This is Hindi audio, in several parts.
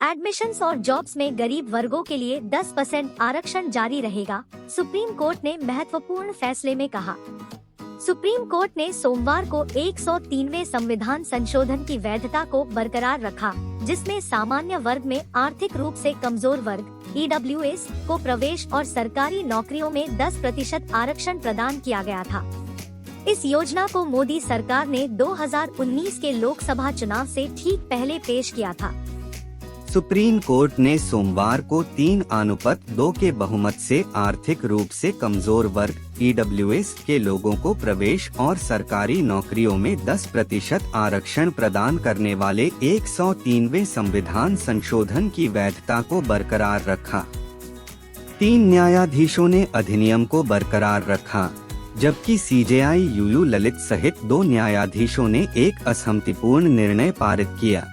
एडमिशंस और जॉब्स में गरीब वर्गों के लिए 10% आरक्षण जारी रहेगा, सुप्रीम कोर्ट ने महत्वपूर्ण फैसले में कहा। सुप्रीम कोर्ट ने सोमवार को 103वें संविधान संशोधन की वैधता को बरकरार रखा, जिसमें सामान्य वर्ग में आर्थिक रूप से कमजोर वर्ग EWS को प्रवेश और सरकारी नौकरियों में 10% आरक्षण प्रदान किया गया था। इस योजना को मोदी सरकार ने 2019 के लोकसभा चुनाव से ठीक पहले पेश किया था। सुप्रीम कोर्ट ने सोमवार को 3:2 के बहुमत से आर्थिक रूप से कमजोर वर्ग EWS के लोगों को प्रवेश और सरकारी नौकरियों में 10% आरक्षण प्रदान करने वाले 103वें संविधान संशोधन की वैधता को बरकरार रखा। 3 न्यायाधीशों ने अधिनियम को बरकरार रखा, जबकि CJI UU ललित सहित 2 न्यायाधीशों ने एक असहमतिपूर्ण निर्णय पारित किया।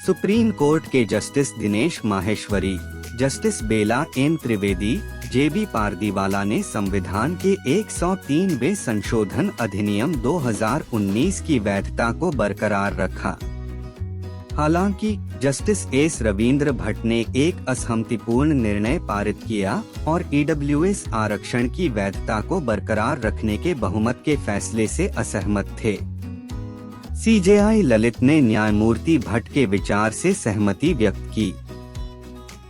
सुप्रीम कोर्ट के जस्टिस दिनेश माहेश्वरी, जस्टिस बेला एन त्रिवेदी, JB पारदीवाला ने संविधान के 103वें संशोधन अधिनियम 2019 की वैधता को बरकरार रखा। हालांकि जस्टिस S रविंद्र भट्ट ने एक असहमतिपूर्ण निर्णय पारित किया और EWS आरक्षण की वैधता को बरकरार रखने के बहुमत के फैसले से असहमत थे। CJI ललित ने न्यायमूर्ति भट्ट के विचार से सहमति व्यक्त की।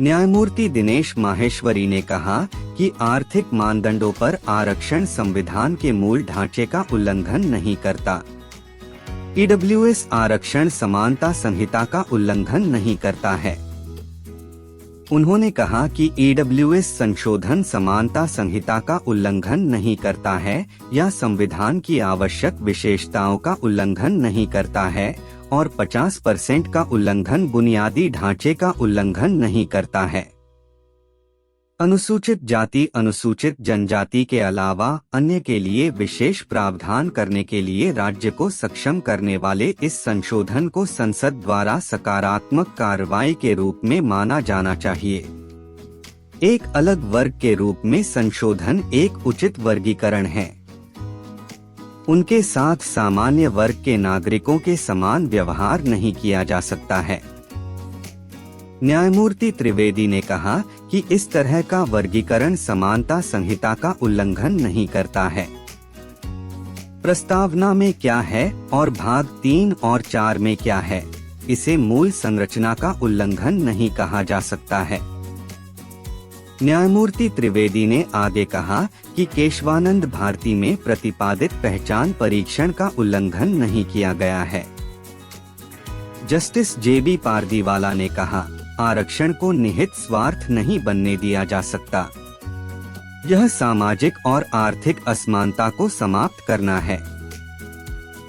न्यायमूर्ति दिनेश माहेश्वरी ने कहा कि आर्थिक मानदंडों पर आरक्षण संविधान के मूल ढांचे का उल्लंघन नहीं करता। EWS आरक्षण समानता संहिता का उल्लंघन नहीं करता है। उन्होंने कहा कि EWS संशोधन समानता संहिता का उल्लंघन नहीं करता है या संविधान की आवश्यक विशेषताओं का उल्लंघन नहीं करता है और 50% का उल्लंघन बुनियादी ढांचे का उल्लंघन नहीं करता है। अनुसूचित जाति अनुसूचित जनजाति के अलावा अन्य के लिए विशेष प्रावधान करने के लिए राज्य को सक्षम करने वाले इस संशोधन को संसद द्वारा सकारात्मक कार्रवाई के रूप में माना जाना चाहिए। एक अलग वर्ग के रूप में संशोधन एक उचित वर्गीकरण है। उनके साथ सामान्य वर्ग के नागरिकों के समान व्यवहार नहीं किया जा सकता है। न्यायमूर्ति त्रिवेदी ने कहा कि इस तरह का वर्गीकरण समानता संहिता का उल्लंघन नहीं करता है। प्रस्तावना में क्या है और भाग 3 और 4 में क्या है, इसे मूल संरचना का उल्लंघन नहीं कहा जा सकता है। न्यायमूर्ति त्रिवेदी ने आगे कहा कि केशवानंद भारती में प्रतिपादित पहचान परीक्षण का उल्लंघन नहीं किया गया है। जस्टिस JB पारदीवाला ने कहा, आरक्षण को निहित स्वार्थ नहीं बनने दिया जा सकता। यह सामाजिक और आर्थिक असमानता को समाप्त करना है।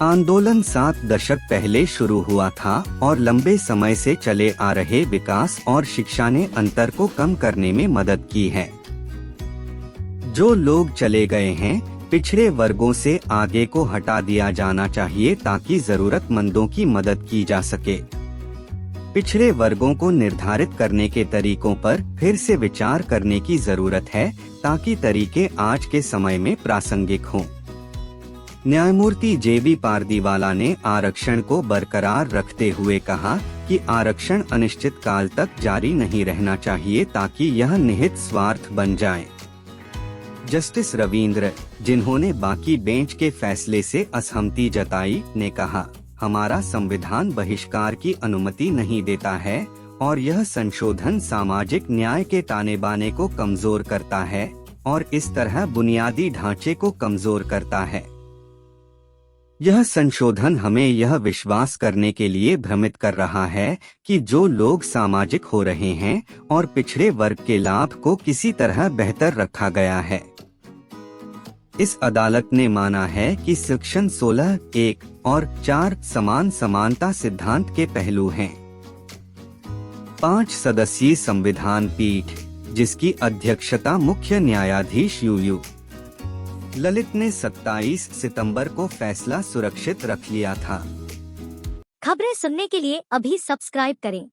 आंदोलन 7 दशक पहले शुरू हुआ था और लंबे समय से चले आ रहे विकास और शिक्षा ने अंतर को कम करने में मदद की है। जो लोग चले गए हैं, पिछड़े वर्गों से आगे को हटा दिया जाना चाहिए ताकि जरूरतमंदों की मदद की जा सके। पिछड़े वर्गों को निर्धारित करने के तरीकों पर फिर से विचार करने की जरूरत है ताकि तरीके आज के समय में प्रासंगिक हों। न्यायमूर्ति JB पारदीवाला ने आरक्षण को बरकरार रखते हुए कहा कि आरक्षण अनिश्चित काल तक जारी नहीं रहना चाहिए ताकि यह निहित स्वार्थ बन जाए। जस्टिस रविंद्र, जिन्होंने बाकी बेंच के फैसले से असहमति जताई, ने कहा, हमारा संविधान बहिष्कार की अनुमति नहीं देता है और यह संशोधन सामाजिक न्याय के ताने बाने को कमजोर करता है और इस तरह बुनियादी ढांचे को कमजोर करता है। यह संशोधन हमें यह विश्वास करने के लिए भ्रमित कर रहा है कि जो लोग सामाजिक हो रहे हैं और पिछड़े वर्ग के लाभ को किसी तरह बेहतर रखा गया है। इस अदालत ने माना है कि सेक्शन 16(1) और 4 समान समानता सिद्धांत के पहलू हैं। 5 सदस्यीय संविधान पीठ, जिसकी अध्यक्षता मुख्य न्यायाधीश UU ललित ने 27 सितंबर को फैसला सुरक्षित रख लिया था। खबरें सुनने के लिए अभी सब्सक्राइब करें।